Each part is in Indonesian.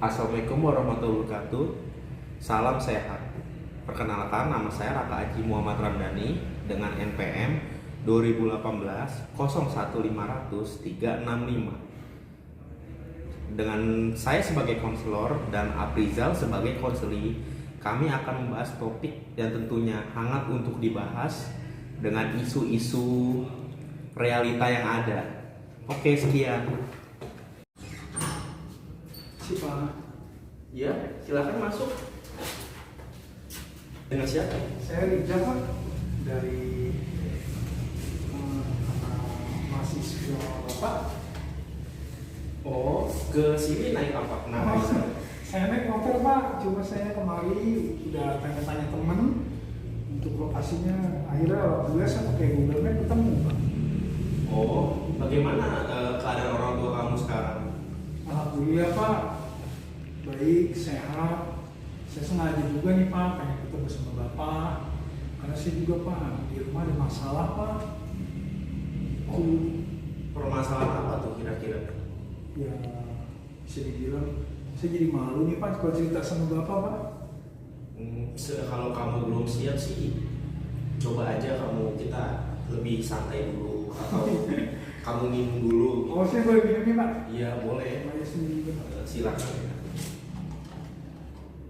Assalamualaikum warahmatullahi wabarakatuh. Salam sehat. Perkenalkan, nama saya Raka Aji Muhammad Ramdhani dengan NPM 2018 01500 365. Dengan saya sebagai konselor dan Aprizal sebagai konseli, kami akan membahas topik yang tentunya hangat untuk dibahas dengan isu-isu realita yang ada. Oke, sekian. Pak. Ya, silakan masuk. Dengan siapa? Saya Rijal Pak, dari mahasiswa Bapak. Oh, ke sini naik apa? Kenapa bisa? Saya naik motor Pak, cuma saya kemari udah tanya-tanya temen untuk lokasinya. Akhirnya alhamdulillah saya pakai Google Map ketemu Pak. Oh, bagaimana keadaan orang tua kamu sekarang? Alhamdulillah Pak, baik, sehat. Saya sengaja juga nih Pak, pengen ketemu sama Bapak. Karena saya juga Pak, di rumah ada masalah Pak. Oh, permasalahan apa tuh kira-kira? Ya, bisa dibilang saya jadi malu nih Pak kalau cerita sama Bapak Pak. Kalau kamu belum siap sih, coba aja kita lebih santai dulu atau kamu minum dulu. Oh, saya boleh minum nih Pak? Iya, boleh. Saya sendiri Pak. Silakan.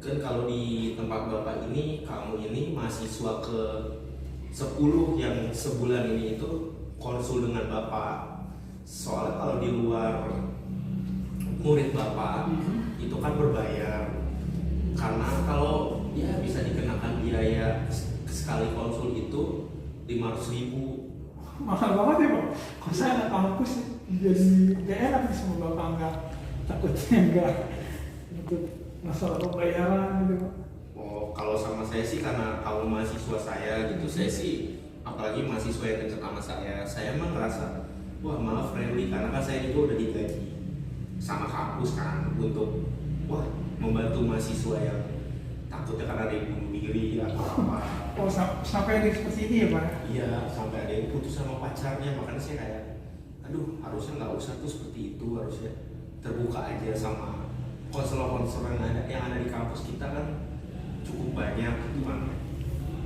Kan kalau di tempat Bapak ini, kamu ini mahasiswa ke 10 yang sebulan ini itu konsul dengan Bapak. Soalnya kalau di luar murid Bapak itu kan berbayar. Karena kalau ya bisa dikenakan biaya sekali konsul itu 500.000. Mahal banget ya Pak. Kalau saya anak kampus jadi gak enak nih sama Bapak, nggak takutnya nggak untuk masalah pembayaran gitu Pak. Oh, kalau sama saya sih karena kamu mahasiswa saya gitu, saya sih apalagi mahasiswa yang dekat sama saya emang ngerasa wah malah friendly karena kan saya juga udah digaji sama kampus kan untuk wah membantu mahasiswa yang takutnya karena ada yang bunuh diri atau apa. Oh, sampai ada seperti ini ya Pak? Iya, sampai ada yang putus sama pacarnya, makanya saya kayak aduh harusnya nggak usah tuh seperti itu, harusnya terbuka aja sama konselor-konselor yang ada di kampus kita kan cukup banyak, cuman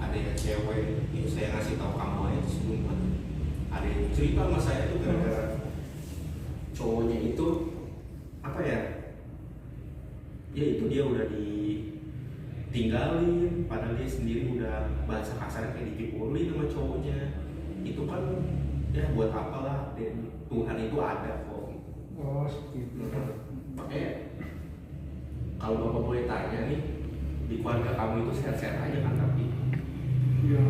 ada yang cewek, itu saya ngasih tahu kamu aja sebelum ada yang cerita sama saya tuh gara-gara cowoknya itu apa ya itu dia udah ditinggalin, padahal dia sendiri udah bahasa kasarnya kayak dikipurin sama cowoknya. Itu kan ya buat apalah, Tuhan itu ada kok. Oh, seperti itu. Makanya kalau Bapak boleh tanya nih, di keluarga kamu itu sehat-sehat aja kan? Tapi Ya,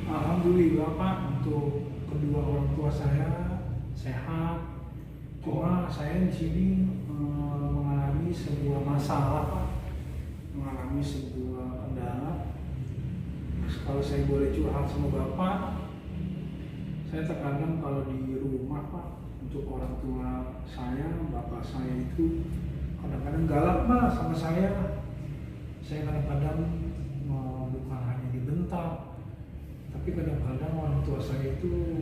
alhamdulillah Pak, untuk kedua orang tua saya sehat. Cuma saya di sini mengalami sebuah masalah Pak, mengalami sebuah kendala. Kalau saya boleh curhat sama Bapak, saya terkadang kalau di rumah Pak, untuk orang tua saya, bapak saya itu kadang-kadang galak Pak sama saya. Saya kadang-kadang bukan hanya dibentak, tapi kadang-kadang orang tua saya itu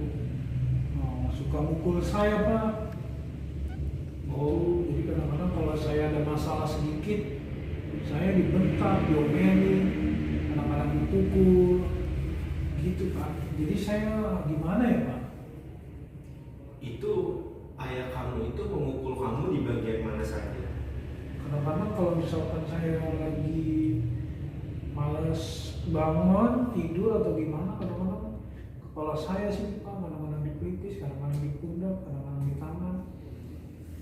suka mukul saya Pak. Oh, jadi kadang-kadang kalau saya ada masalah sedikit, saya dibentak, diomelin, kadang-kadang dipukul, gitu Pak. Jadi saya gimana ya Pak? itu ayah kamu itu memukul kamu di bagian mana saja? Kadang-kadang kalau misalkan saya lagi males bangun, tidur atau gimana, kadang-kadang kepala saya sih Pak, kadang-kadang di pelipis, kadang-kadang di pundak, kadang-kadang di tangan,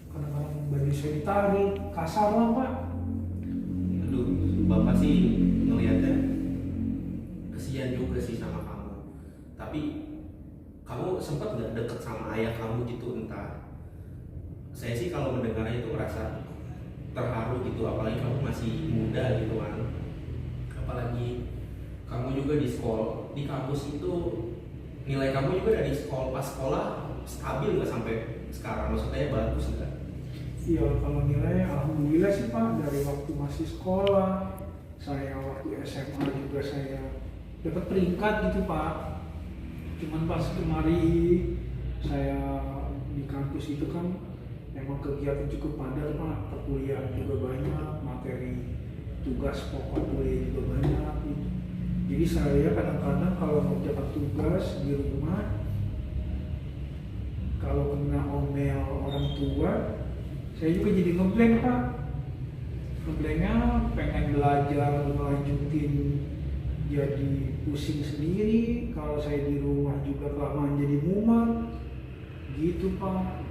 kadang-kadang baju saya ditarik, kasar lah Pak. Aduh, Bapak sih ngelihatnya kesian juga sih sama kamu. Tapi kamu sempat nggak deket sama ayah kamu gitu? Entah, saya sih kalau mendengarnya itu merasa terharu gitu, apalagi kamu masih muda gitu kan, apalagi kamu juga di sekolah, di kampus itu nilai kamu juga dari sekolah pas sekolah stabil nggak sampai sekarang, maksudnya bagus nggak? Iya, kalau nilai alhamdulillah sih Pak, dari waktu masih sekolah, saya waktu SMA juga saya dapat peringkat gitu Pak. Cuman pas kemari saya di kampus itu kan memang kegiatan cukup padat Pak, perkuliahan juga banyak, materi tugas pokok kuliah juga banyak gitu. Jadi saya kadang-kadang kalau mengerjakan tugas di rumah, kalau kena omel orang tua, saya juga jadi ngeblank Pak. Ngeblanknya pengen belajar melanjutin, jadi pusing sendiri. Kalau saya di rumah juga kelamaan jadi mumet gitu Pak.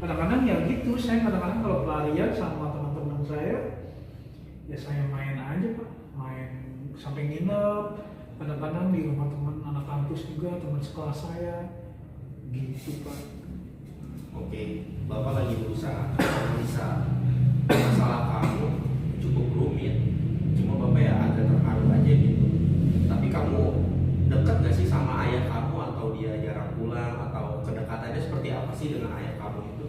Kadang-kadang ya gitu, saya kadang-kadang kalau pelarian sama teman-teman saya, ya saya main aja Pak, main sampai nginep. Kadang-kadang di rumah teman anak kampus juga, teman sekolah saya gitu Pak. Oke, Bapak lagi berusaha bisa masalah kamu cukup rumit, cuma Bapak ya agak terharu aja gitu. Tapi kamu dekat gak sih sama ayah kamu, atau dia jarang pulang, atau kedekatannya seperti apa sih dengan ayah kamu itu?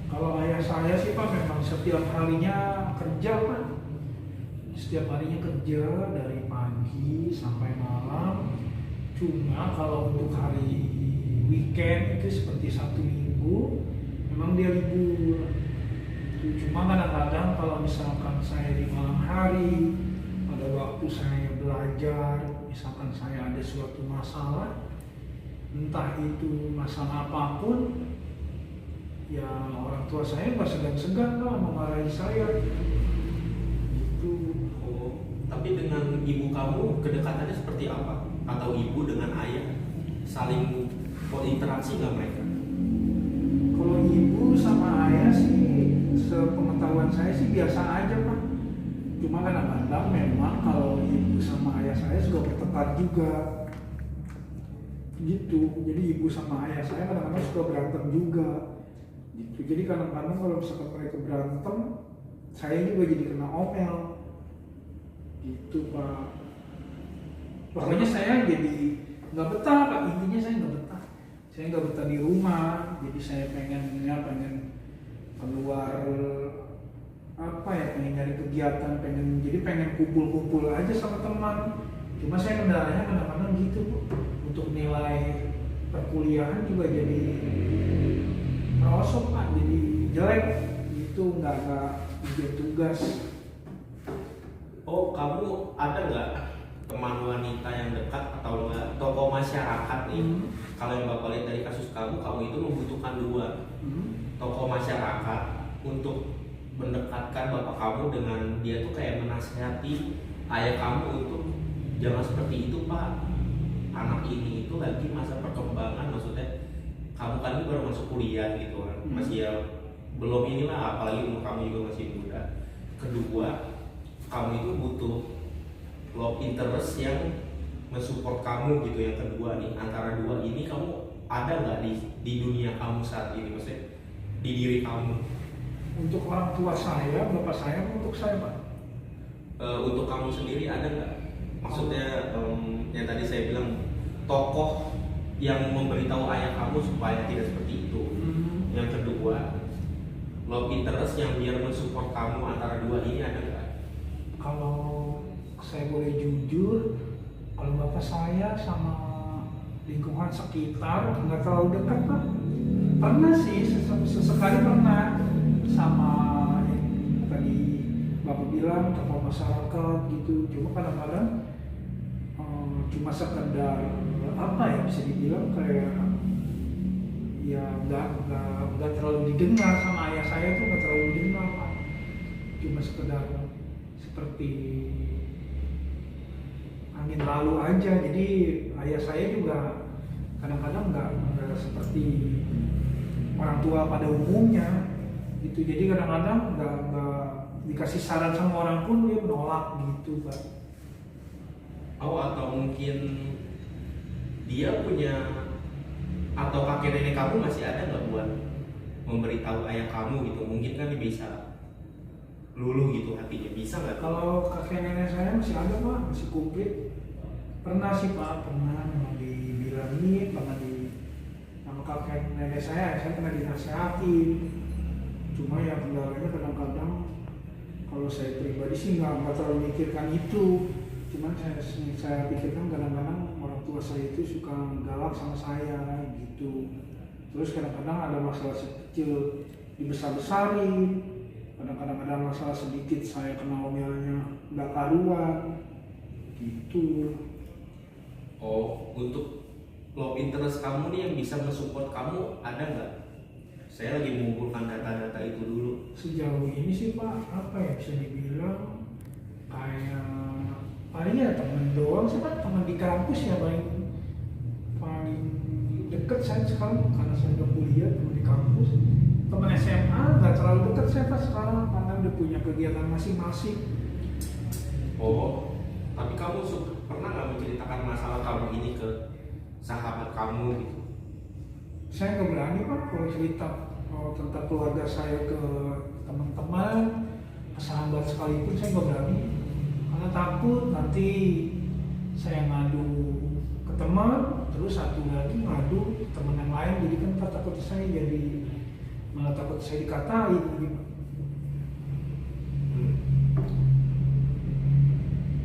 Kalau ayah saya sih Pak memang setiap harinya kerja Pak. Setiap harinya kerja dari pagi sampai malam. Cuma kalau untuk hari weekend itu seperti Sabtu Minggu memang dia libur. Cuma kadang-kadang kalau misalkan saya di malam hari, pada waktu saya belajar, misalkan saya ada suatu masalah, entah itu masalah apapun, ya orang tua saya nggak segan-segan Pak memarahi saya gitu. Oh, tapi dengan ibu kamu kedekatannya seperti apa? Atau ibu dengan ayah saling berinteraksi nggak mereka? Kalau ibu sama ayah sih, sepengetahuan saya sih biasa aja Pak. Cuma kadang-kadang memang kalau ibu sama ayah saya juga bertengkar juga gitu. Jadi ibu sama ayah saya kadang-kadang suka berantem juga gitu. Jadi kadang-kadang kalau misalkan mereka berantem, saya juga jadi kena omel gitu Pak. Pokoknya saya jadi nggak betah Pak, intinya saya nggak betah. Saya nggak betah di rumah, jadi saya pengen keluar, apa ya, pengen nyari kegiatan, pengen kumpul-kumpul aja sama teman. Cuma saya kendalanya kadang-kadang gitu Bu. Untuk nilai perkuliahan juga jadi merosot Pak, jadi jelek gitu, nggak bikin tugas. Oh, kamu ada nggak teman wanita yang dekat atau enggak tokoh masyarakat nih? Kalau yang Bapak lihat dari kasus kamu itu membutuhkan dua tokoh masyarakat untuk mendekatkan bapak kamu dengan dia tuh kayak menasihati ayah kamu untuk jangan seperti itu Pak. Anak ini itu lagi masa perkembangan, maksudnya kamu kan ini baru masuk kuliah gitu kan, masih ya belum inilah, apalagi umur kamu juga masih muda. Kedua, kamu itu butuh love interest yang mensupport kamu gitu. Yang kedua nih, antara dua ini kamu ada nggak di dunia kamu saat ini, maksudnya di diri kamu? Untuk orang tua saya, bapak saya, untuk saya Pak? Untuk kamu sendiri ada nggak? Maksudnya yang tadi saya bilang tokoh yang memberitahu ayah kamu supaya tidak seperti itu. Yang kedua, love interest yang biar mensupport kamu, antara dua ini ada nggak? Kalau saya boleh jujur, kalau bapak saya sama lingkungan sekitar nggak terlalu dekat Pak. Pernah sih, sesekali pernah sama yang tadi bapak bilang tokoh masyarakat gitu. Cuma kadang-kadang cuma sekedar apa ya, bisa dibilang kayak ya nggak terlalu didengar sama ayah saya tuh, nggak terlalu didengar Pak. Cuma sekedar seperti angin lalu aja. Jadi ayah saya juga kadang-kadang nggak seperti orang tua pada umumnya gitu. Jadi kadang-kadang nggak dikasih saran sama orang pun dia menolak gitu Pak. Oh, atau mungkin dia punya, atau kakek nenek kamu masih ada nggak buat memberitahu ayah kamu gitu? Mungkin kan dia bisa luluh gitu hatinya, bisa nggak? Kalau kakek nenek saya masih ada Pak, masih komplit. Pernah sih Pak, pernah memang dibilangin, pernah sama kakek nenek saya pernah dinasihatin. Cuma ya kendalanya kadang-kadang kalau saya pribadi sih nggak terlalu mikirkan itu. Cuman saya pikirkan kadang-kadang orang tua saya itu suka galak sama saya gitu. Terus kadang-kadang ada masalah kecil dibesar-besarin, kadang-kadang ada masalah sedikit saya kena omelnya nggak karuan gitu. Oh, untuk love interest kamu nih yang bisa mensupport kamu ada nggak? Saya lagi mengumpulkan data-data itu dulu. Sejauh ini sih Pak, apa ya bisa dibilang kayak paling ya temen doang sih Pak, teman di kampus ya paling paling deket saya sekarang karena saya udah kuliah, teman di kampus. Teman SMA nggak terlalu deket saya Pak sekarang karena udah punya kegiatan masing-masing. Oh, tapi kamu pernah nggak menceritakan masalah kamu ini ke sahabat kamu gitu? Saya nggak berani Pak kalau cerita tentang keluarga saya ke teman-teman, ke sahabat sekalipun saya nggak berani karena takut nanti saya ngadu ke teman, terus satu lagi ngadu ke teman yang lain, jadi kan takut saya jadi malah takut saya dikatain gitu.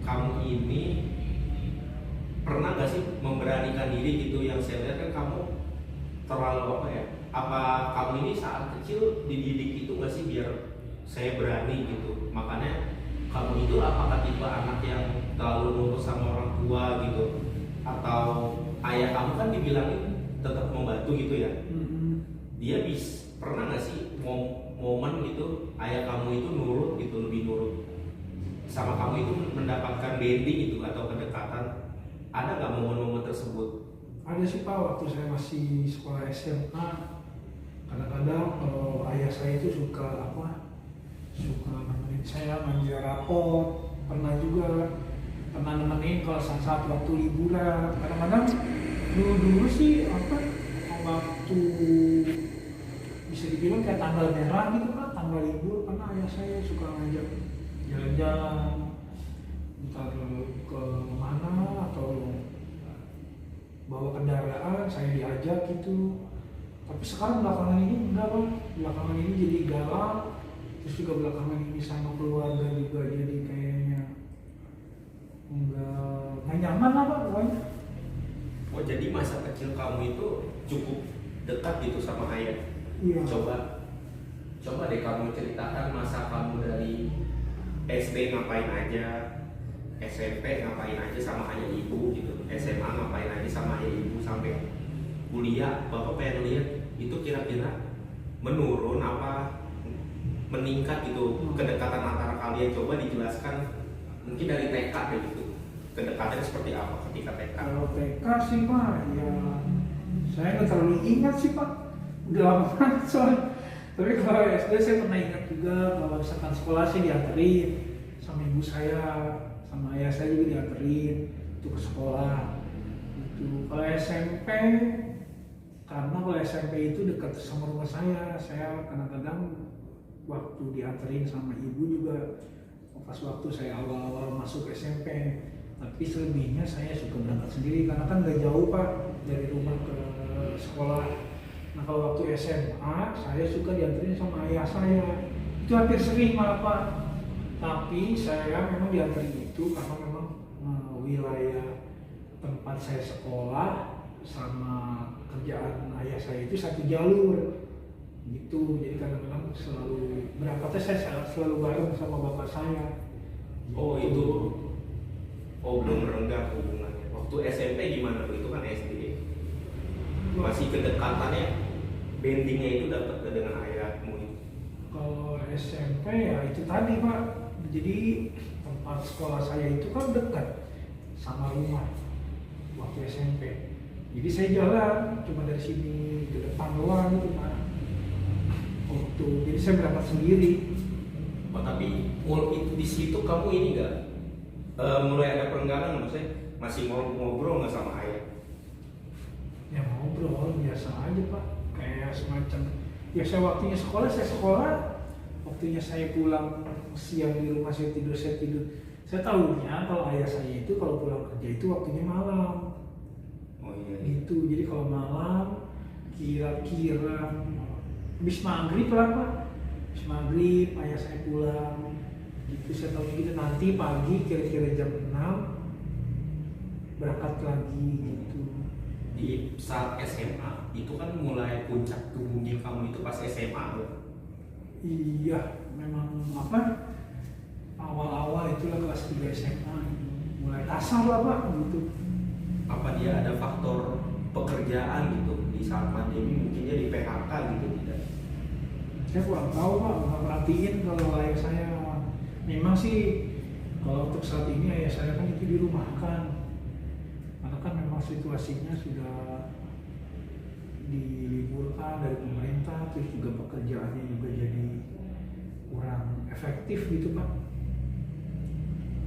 Kamu ini pernah nggak sih memberanikan diri gitu? Yang saya lihat kan kamu terlalu apa ya? Apa kamu ini saat kecil dididik itu nggak sih biar saya berani gitu? Makanya kamu itu apakah tipe anak yang terlalu nurut sama orang tua gitu? Atau ayah kamu kan dibilangin tetap membantu gitu ya? Dia pernah nggak sih momen gitu ayah kamu itu nurut gitu, lebih nurut sama kamu itu mendapatkan bonding gitu atau kedekatan? Ada nggak momen-momen tersebut? Ada sih Pak, waktu saya masih sekolah SMA, kadang-kadang kalau ayah saya itu suka nemenin saya ngambil rapot, pernah nemenin kalau saat waktu liburan. Kadang-kadang dulu sih waktu bisa dibilang kayak tanggal merah gitu Pak, tanggal libur, karena ayah saya suka ngajak jalan-jalan entar ke mana atau bawa kendaraan saya diajak gitu. Tapi sekarang belakangan ini enggak Pak, belakangan ini jadi galak, terus juga belakangan ini sama keluarga juga jadi kayaknya nggak nyaman lah Pak pokoknya. Oh, jadi masa kecil kamu itu cukup dekat gitu sama ayah? Iya. Coba deh kamu ceritakan masa kamu dari SD ngapain aja, SMP ngapain aja sama ayah ibu gitu, SMA ngapain aja sama ayah ibu, sampai kuliah bapak pengen lihat itu kira-kira menurun apa meningkat gitu kedekatan antara kalian. Coba dijelaskan mungkin dari TK deh gitu, kedekatan seperti apa ketika TK? Kalau TK sih Pak, ya saya nggak terlalu ingat sih Pak, udah lama banget soalnya. Tapi kalau SD saya pernah ingat juga kalau misalkan sekolah sih dianterin sama ibu saya, sama ayah saya juga dianterin untuk ke sekolah. Itu kalau SMP, karena kalau SMP itu dekat sama rumah saya kadang-kadang waktu dianterin sama ibu juga pas waktu saya awal-awal masuk SMP. Tapi selebihnya saya suka berangkat sendiri karena kan nggak jauh Pak dari rumah ke sekolah. Nah kalau waktu SMA saya suka dianterin sama ayah saya, itu hampir sering malah Pak. Tapi saya memang dianterin itu karena memang wilayah tempat saya sekolah sama kerjaan ayah saya itu satu jalur gitu. Jadi kadang-kadang selalu berangkatnya saya selalu bareng sama bapak saya. Oh itu, oh belum merenggang hubungannya. Waktu SMP gimana tuh? Itu kan SD. Masih kedekatannya, bondingnya itu dapat dengan ayahmu itu? Kalau SMP ya itu tadi Pak. Jadi tempat sekolah saya itu kan dekat sama rumah waktu SMP. Jadi saya jalan cuma dari sini ke depan doang gitu Pak. Jadi saya berangkat sendiri. Oh, tapi di situ kamu ini nggak mulai ada perenggangan, maksudnya masih mau ngobrol nggak sama ayah? Ya ngobrol biasa aja Pak, kayak semacam ya saya waktunya sekolah, waktunya saya pulang siang di rumah saya tidur. Saya tahunya kalau ayah saya itu kalau pulang kerja itu waktunya malam. Oh iya. Gitu, jadi kalau malam kira-kira habis maghrib lah Pak, habis maghrib ayah saya pulang. Gitu saya tahu gitu, nanti pagi kira-kira jam 6 berangkat lagi gitu. di saat SMA itu kan mulai puncak tubuhnya kamu itu pas SMA loh. Iya, memang apa awal-awal itulah kelas 3 SMA mulai kasar lah pak gitu. Apa dia ada faktor pekerjaan gitu di saat pandemi, mungkin dia di PHK gitu tidak? Saya kurang tahu pak, nggak perhatiin kalau ayah saya. Memang sih kalau untuk saat ini ayah saya kan itu dirumahkan, karena kan memang situasinya sudah diliburkan dari pemerintah, terus juga pekerjaannya juga jadi kurang efektif gitu pak.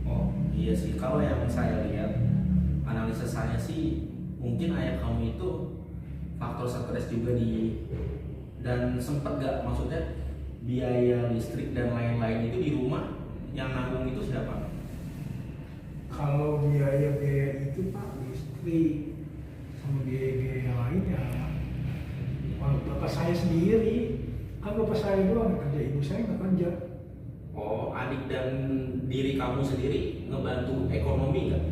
Oh iya sih, kalau yang saya lihat analisa saya sih mungkin ayah kamu itu faktor stres juga dan sempat gak, maksudnya biaya listrik dan lain-lain itu di rumah yang nanggung itu siapa? Kalau biaya-biaya itu pak, listrik sama biaya-biaya yang lain ya bapak saya sendiri. Kan bapak saya doang yang kerja, ibu saya nggak kerja. Oh, adik dan diri kamu sendiri ngebantu ekonomi nggak?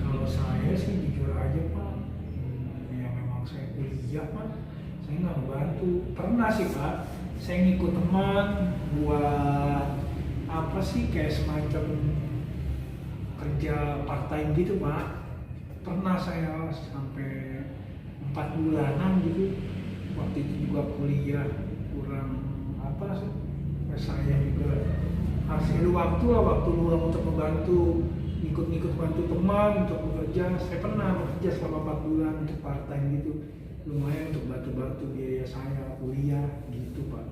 Kalau saya sih jujur aja pak, ya memang saya kuliah pak, saya nggak ngebantu. Pernah sih pak, saya ngikut teman buat apa sih kayak semacam kerja part time gitu pak. Pernah saya sampai 4 bulanan gitu. Waktu itu juga kuliah kurang apa sih, saya juga harus ada waktu lah, waktu luang untuk membantu, ikut-ikut bantu teman untuk bekerja. Saya pernah bekerja selama 4 bulan untuk part time gitu, lumayan untuk bantu-bantu biaya saya kuliah gitu pak.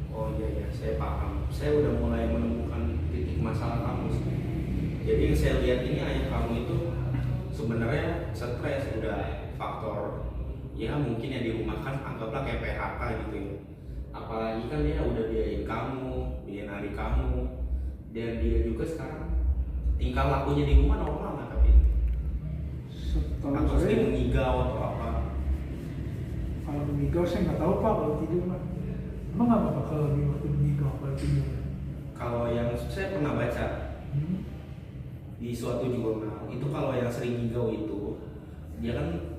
Oh iya ya, saya paham. Saya udah mulai menemukan titik masalah kamu sih. Jadi yang saya lihat ini ayah kamu itu sebenarnya stres, udah faktor ya mungkin yang dirumahkan anggaplah kayak PHK gitu ya. Apalagi kan dia udah biayain kamu, biayain adik kamu, dan dia juga sekarang tingkah lakunya di rumah normal nggak tapi? Atau Setahu sering saya, mengigau atau apa? kalau mengigau saya nggak tahu pak kalau tidur pak. Emang nggak apa-apa kalau di waktu mengigau kalau tidur? Kalau yang saya pernah baca Hmm? di suatu jurnal itu, kalau yang sering ngigau itu dia kan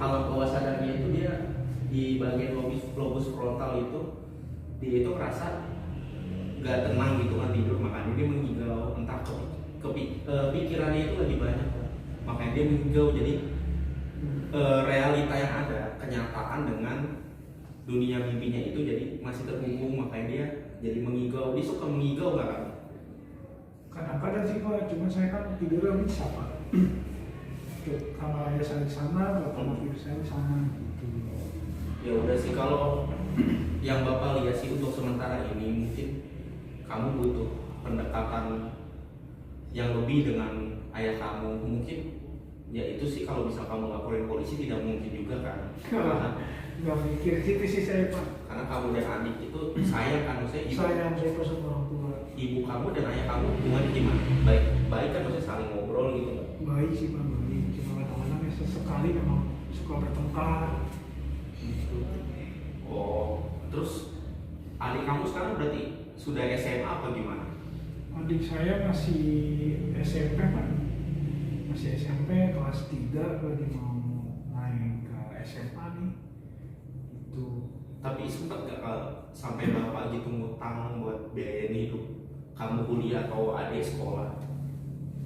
alam bawah sadarnya itu dia di bagian lobus frontal itu dia itu ngerasa nggak tenang gitu kan tidur, makanya dia mengigau, entah pikirannya itu lebih banyak makanya dia mengigau. Jadi realita yang ada, kenyataan dengan dunia mimpinya itu jadi masih terhubung, makanya dia jadi mengigau. Dia suka mengigau nggak kan? Kadang-kadang sih pak, cuma saya kan tidurnya bisa pak. Kamar ayah saya di sana, kamar ibu saya di sana gitu. Ya udah sih, kalau yang bapak lihat sih untuk sementara ini mungkin kamu butuh pendekatan yang lebih dengan ayah kamu. Mungkin ya itu sih, kalau bisa kamu laporin polisi tidak mungkin juga kan, karena Nggak mikir gitu sih saya pak. karena kamu dan adik itu sayang kan, maksudnya Saya pesan orang tua. ibu kamu dan ayah kamu hubungannya gimana? Baik kan, maksudnya saling ngobrol gitu nggak? Baik sih pak, baik. Cuma kadang-kadang ya sesekali memang suka bertengkar. Gitu. Oh, terus adik kamu sekarang berarti sudah SMA apa gimana? Adik saya masih SMP pak, masih SMP kelas 3 lagi mau naik ke SMA nih. Itu Tapi sempat gak sampai bapak gitu ngutang buat biayain hidup kamu kuliah atau adik sekolah?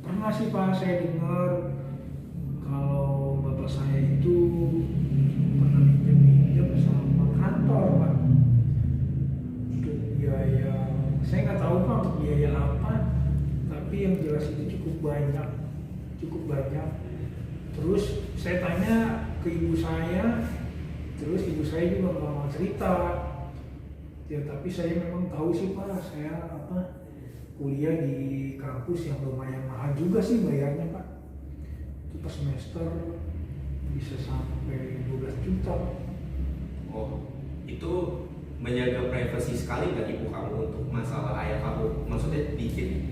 pernah sih pak, saya dengar kalau bapak saya itu pernah minjem sama kantor pak untuk biaya. Saya nggak tahu pak untuk biaya apa, tapi yang jelas itu cukup banyak. Terus saya tanya ke ibu saya, terus ibu saya juga nggak mau cerita. Ya tapi saya memang tahu sih pak, saya kuliah di kampus yang lumayan mahal juga sih bayarnya pak. Itu per semester bisa sampai 12 juta. Oh, itu menjaga privasi sekali nggak ibu kamu untuk masalah ayah kamu? Maksudnya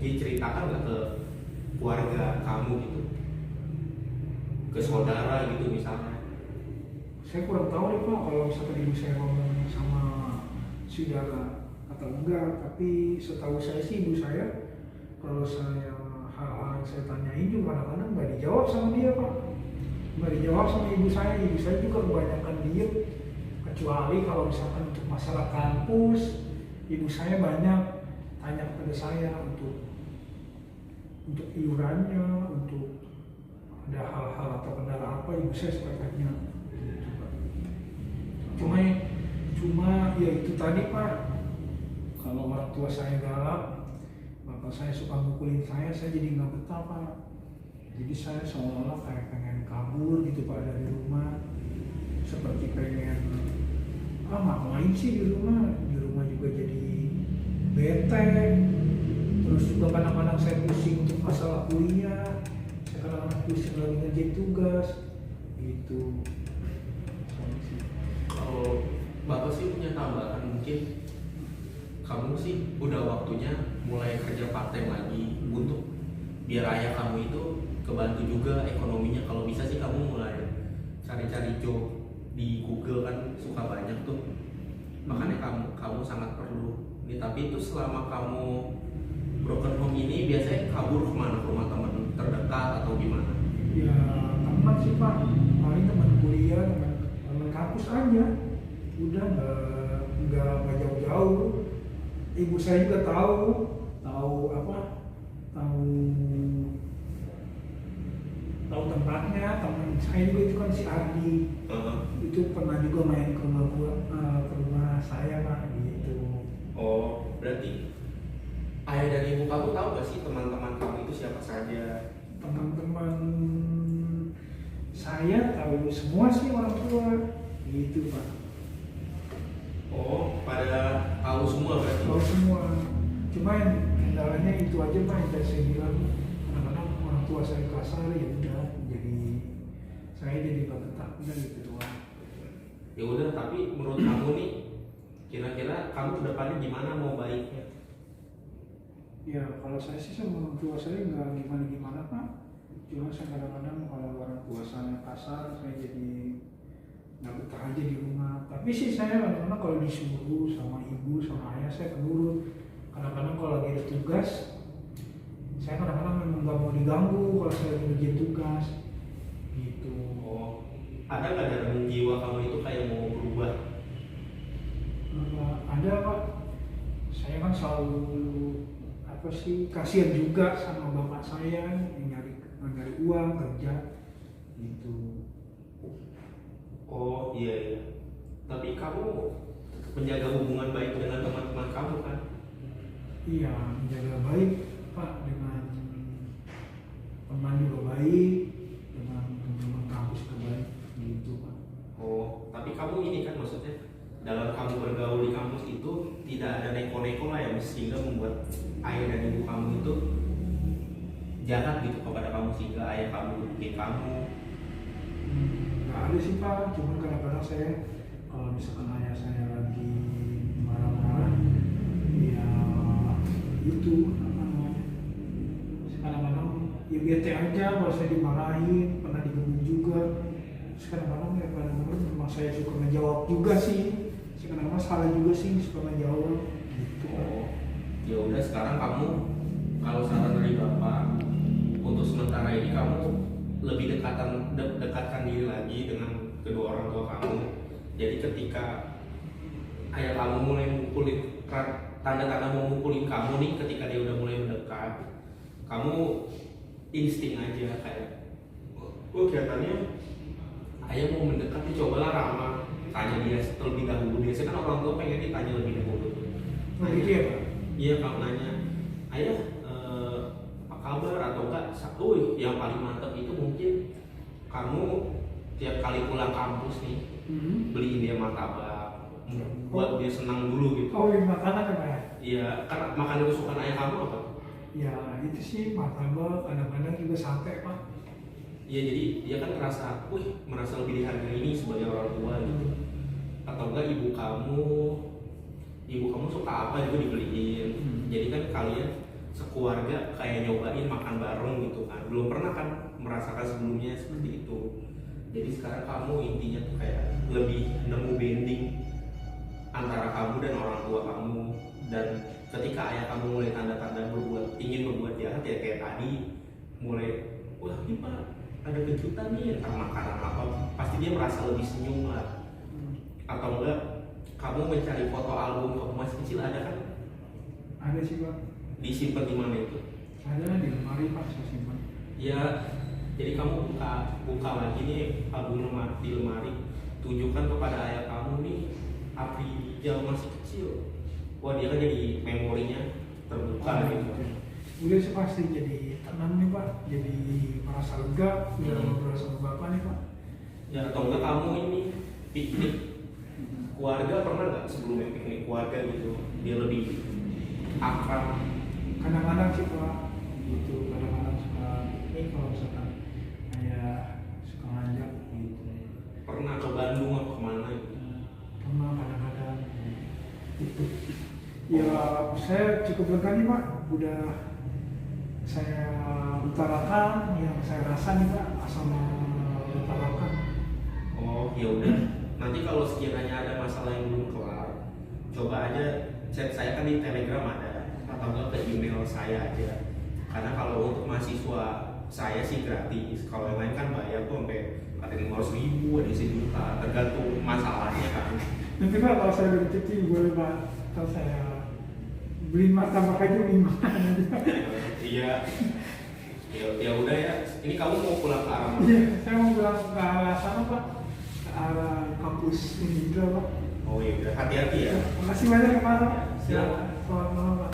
diceritakan nggak ke keluarga kamu gitu, ke saudara gitu misalnya? Saya kurang tahu deh pak kalau misalkan ibu saya ngomong sama saudara atau enggak, tapi setahu saya sih ibu saya kalau saya hal-hal yang saya tanyain juga kadang-kadang nggak dijawab sama dia pak. nggak dijawab sama ibu saya juga kebanyakan diem, kecuali kalau misalkan untuk masalah kampus, ibu saya banyak tanya kepada saya untuk iurannya, untuk ada hal-hal atau kendala apa, ibu saya suka tanya. Cuma ya itu tadi Pak, kalau orang tua saya galak, bapak saya suka mukulin saya jadi nggak betah Pak. Jadi saya seolah-olah kayak pengen kabur gitu Pak dari rumah, seperti pengen ngapain sih di rumah juga jadi bete. Terus juga kadang-kadang saya pusing untuk masalah kuliah, saya kadang-kadang pusing lagi ngerjain tugas gitu. Kalau Bapak sih punya tambahan, mungkin kamu sih udah waktunya mulai kerja part time lagi untuk biar ayah kamu itu kebantu juga ekonominya. Kalau bisa sih kamu mulai cari-cari job di Google, kan suka banyak tuh. Makanya kamu sangat perlu ini. Tapi itu selama kamu broken home ini biasanya kabur kemana? Ke rumah teman terdekat atau gimana? Ya teman sih Pak, paling teman kuliah, teman kampus aja. Udah nggak jauh-jauh. Ibu saya juga tahu tempatnya. Teman saya juga itu kan si Ardi, itu pernah juga main ke rumah saya Pak gitu. Oh, berarti ayah dan ibu kamu tahu gak sih teman-teman kamu itu siapa saja? Teman-teman saya tahu semua sih orang tua gitu Pak. Oh, pada tahu semua berarti? Tahu semua. Cuma yang kendalanya itu aja Pak, yang tadi saya bilang, kadang-kadang orang tua saya kasar, ya udah jadi saya jadi betah udah gitu doang. Ya udah, tapi menurut kamu nih, kira-kira kamu kedepannya gimana mau baiknya? Ya kalau saya sih sama orang tua saya nggak gimana-gimana Pak. Cuma saya kadang-kadang kalau orang tua saya kasar, saya jadi nggak betah aja di rumah. Tapi sih saya kadang-kadang kalau disuruh sama ibu sama ayah saya penurut. Kadang-kadang kalau lagi ada tugas, saya kadang-kadang memang nggak mau diganggu kalau saya lagi ngerjain tugas gitu. Oh, ada nggak dalam jiwa kamu itu kayak mau berubah? Ada Pak. Saya kan selalu kasihan juga sama bapak saya yang nyari uang kerja gitu. Oh iya. Tapi kamu menjaga hubungan baik dengan teman-teman kamu kan? Iya, menjaga baik Pak, dengan teman juga baik, dengan teman kampus juga baik gitu Pak. Oh, tapi kamu ini kan maksudnya dalam kamu bergaul di kampus itu tidak ada neko-neko lah yang sehingga membuat ayah dan ibu kamu itu jahat gitu kepada kamu sehingga ayah kamu bikin kamu. Nggak ada sih Pak, cuman kadang-kadang saya kalau misalkan ayah saya lagi marah-marah, ya itu kadang-kadang ya bete aja kalau saya dimarahin, pernah digebuk juga. Terus kadang-kadang memang saya suka ngejawab juga sih. Kadang-kadang salah juga sih suka ngejawab gitu. Oh, ya udah, sekarang kamu kalau saran dari bapak untuk sementara ini kamu lebih dekatkan diri lagi dengan kedua orang tua kamu. Jadi ketika ayah kamu mulai mukulin, tanda-tanda mau mukulin kamu nih, ketika dia udah mulai mendekat, kamu insting aja kayak, oh kelihatannya ayah mau mendekat nih, cobalah ramah, tanya dia terlebih dahulu. Biasanya kan orang tua pengen ditanya lebih dahulu. Nanya dia Pak? Iya, kamu nanya, ayah apa kabar atau enggak? Satu yang paling mantap itu mungkin kamu tiap kali pulang kampus nih beliin dia martabak, buat dia senang dulu gitu. Oh, ini makanan ya Pak ya? Iya, karena makanan kesukaan ayah kamu apa? Ya itu sih martabak, kadang-kadang juga sate Pak. Iya, jadi dia kan merasa lebih dihargai ini sebagai orang tua gitu. Atau enggak ibu kamu suka apa juga dibeliin. Jadi kan kalian sekeluarga kayak nyobain makan bareng gitu kan. Belum pernah kan merasakan sebelumnya seperti itu. Jadi sekarang kamu intinya tuh kayak lebih nemu bonding antara kamu dan orang tua kamu. Dan ketika ayah kamu mulai tanda-tanda ingin berbuat jahat, ya kayak tadi mulai, wah ini Pak ada kejutan nih tentang makanan apa, pasti dia merasa lebih senyum lah. Atau enggak kamu mencari foto album kamu masih kecil, ada kan? Ada sih Pak. Disimpan di mana itu? Ada di lemari Pak, saya simpan. Ya, jadi kamu buka lagi nih album di lemari, tunjukkan kepada ayah kamu nih Apri Rijal masih kecil. Wah, dia kan jadi memorinya terbuka gitu. Udah sih pasti jadi tenang nih Pak, jadi merasa lega, udah ngobrol sama Bapak nih Pak. Ya, atau enggak kamu ini piknik keluarga, pernah nggak sebelumnya piknik keluarga gitu? Dia lebih akrab. Kadang-kadang sih Pak, gitu, kadang-kadang suka ini kalau misalkan kayak suka ngajak gitu. Pernah ke Bandung atau kemana gitu? Pernah kadang-kadang gitu. Ya saya cukup lega nih Pak, udah saya utarakan yang saya rasa nih Pak, sama utarakan. Oh, ya udah. Nanti kalau sekiranya ada masalah yang belum kelar, coba aja chat saya, kan di Telegram ada, atau enggak ke email saya aja. Karena kalau untuk mahasiswa saya sih gratis, kalau yang lain kan bayar tuh sampai ada yang 500.000, ada yang 1 juta, tergantung masalahnya kan. Nanti Pak kalau saya udah cuci boleh Pak, kalau saya beli martabak aja 5 nanti Pak. Iya. Ya udah ya. Ini kamu mau pulang ke arah mana? Iya, saya mau pulang ke arah sana Pak, ke arah kampus ini juga Pak. Oh iya, udah hati-hati ya. Makasih banyak Pak. Silakan. Selamat malam Pak.